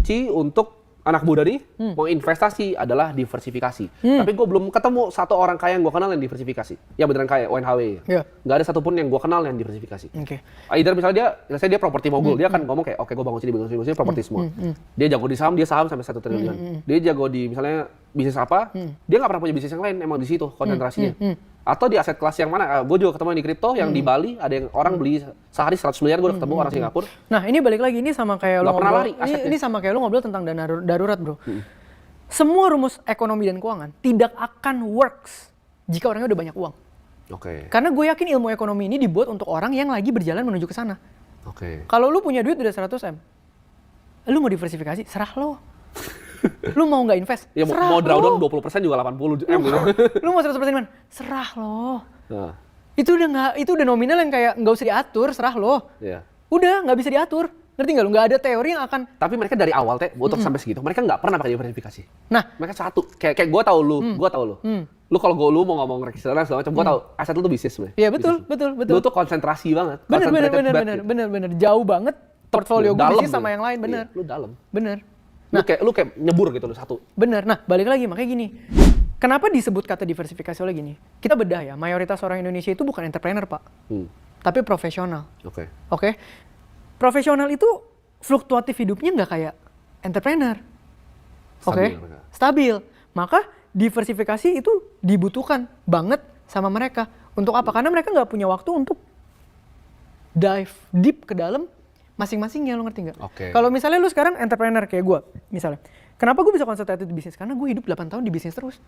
kunci untuk anak muda nih mau investasi adalah diversifikasi. Tapi gue belum ketemu satu orang kaya yang gue kenal yang diversifikasi. Ya beneran kaya, ONHW. Iya. Nggak ada satupun yang gue kenal yang diversifikasi. Oke. Either misalnya dia properti mogul, dia kan ngomong kayak, oke gue bangun sini, properti semua. Dia jago di saham, dia saham sampai 1 triliun. Dia jago di misalnya bisnis apa, dia nggak pernah punya bisnis yang lain, emang di situ konsentrasinya. Atau di aset kelas yang mana, gue juga ketemu di kripto yang di Bali, ada yang orang beli sehari 100 miliar, gue udah ketemu orang Singapura. Nah ini balik lagi, ini sama kayak lo Nggak pernah ngobrol, lari asetnya. ini sama kayak lo ngobrol tentang dana darurat bro. Semua rumus ekonomi dan keuangan tidak akan works jika orangnya udah banyak uang. Oke. Karena gue yakin ilmu ekonomi ini dibuat untuk orang yang lagi berjalan menuju ke sana. Oke. Kalau lu punya duit udah 100 M, lu mau diversifikasi, serah lo. Lu mau nggak invest? Ya serah mau drawdown lo. 20% juga 80 M gitu. Lu mau 100% man? Serah lo. Nah, Itu udah nominal yang kayak nggak usah diatur, serah lo. iya. Udah nggak bisa diatur. Ngerti nggak lu? Nggak ada teori yang akan. Tapi mereka dari awal untuk sampai segitu, mereka nggak pernah pakai diversifikasi. Nah, Mereka satu, kayak gue tau lu, Lu kalau lu mau ngomong reksadana segala macam, gue tau aset lu tuh bisnis sebenarnya. iya betul. Lu tuh konsentrasi banget. Bener. Jauh banget portfolio gue bisnis sama yang lain, bener. Iya, lu dalam. Bener. Lu kayak nyebur gitu lu satu. Bener. Nah, balik lagi makanya gini. Kenapa disebut kata diversifikasi oleh gini? Kita bedah ya, mayoritas orang Indonesia itu bukan entrepreneur, Pak. Tapi profesional. Oke. Profesional itu fluktuatif hidupnya nggak kayak entrepreneur. Oke. Stabil. Maka diversifikasi itu dibutuhkan banget sama mereka. Untuk apa? Karena mereka nggak punya waktu untuk dive deep ke dalam masing-masingnya, lo ngerti nggak? Oke. Kalau misalnya lu sekarang entrepreneur kayak gue, misalnya. Kenapa gue bisa concentrated di bisnis? Karena gue hidup 8 tahun di bisnis terus.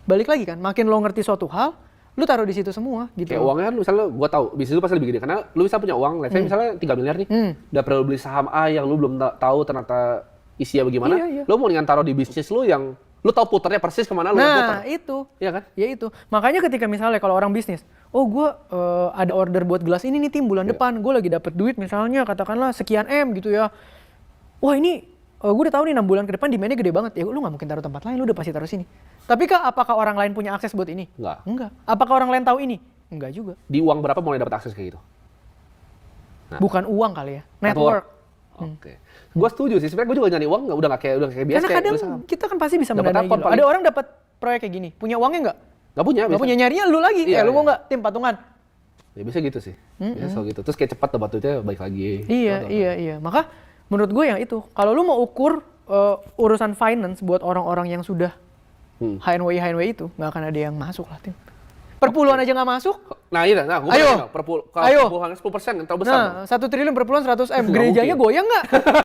Balik lagi kan, makin lo ngerti suatu hal, lu taruh di situ semua gitu. Kayak uangnya lu misalnya gue tahu bisnis lu pasti lebih gede karena lu bisa punya uang, let's say misalnya 3 miliar nih. Udah perlu beli saham A yang lu belum tahu ternyata isinya bagaimana. Iya. Lu mau dengan taruh di bisnis lu yang lu tahu puternya persis kemana lu puter. Nah, itu. Iya kan? Ya itu. Makanya ketika misalnya kalau orang bisnis, oh gue ada order buat gelas ini nih tim bulan depan, gue lagi dapet duit misalnya katakanlah sekian M gitu ya. Wah ini gue udah tahu nih 6 bulan ke depan demand-nya gede banget. Ya lu nggak mungkin taruh tempat lain, lu udah pasti taruh sini. Tapi apakah orang lain punya akses buat ini? Enggak. Apakah orang lain tahu ini? Enggak juga. Di uang berapa mulai dapat akses kayak gitu? Nah. Bukan uang kali ya, network. Oke. Gue setuju sih. Sebenarnya gue juga nyari uang udah kayak biasa. Karena kadang kita kan pasti bisa Dapat mendanai apa, gitu. paling? Ada orang dapat proyek kayak gini, punya uangnya nggak? Nggak punya. Nggak punya, nyarinya lu lagi. Iya, Lu mau iya. nggak tim patungan? Ya bisa gitu sih. Bisa selalu gitu. Terus kayak cepat dapat duitnya baik lagi. Iya. Maka menurut gue yang itu, kalau lu mau ukur urusan finance buat orang-orang yang sudah HNWI itu, nggak akan ada yang masuk lah tim. Perpuluhan aja nggak masuk. Nah iya, gue Ayo. perpuluhan 10% yang terlalu besar. Nah, 1 triliun perpuluhan 100 M. Nggak Gerejanya mungkin. goyang nggak?